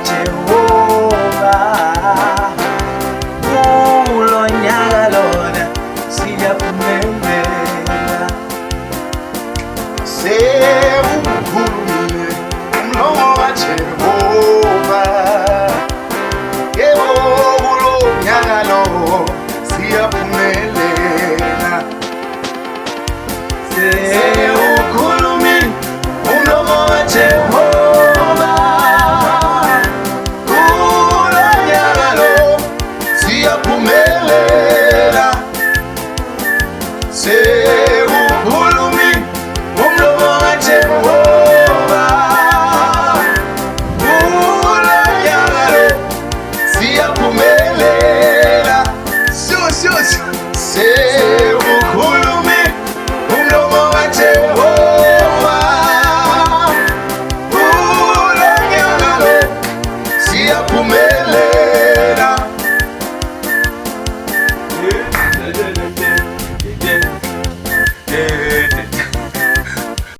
Jehova kulo nyaka lona siyaphumelela. Sewukhulumile umlomo kaJehova, yebo kulo nyaka lo siyaphumelela. Sewukhulumile umlomo kaJehova kulo nyaka lo Siyaphumelela. sewukhulumile umlomo kaJehova kulo nyaka lo Siyaphumelela. Shush.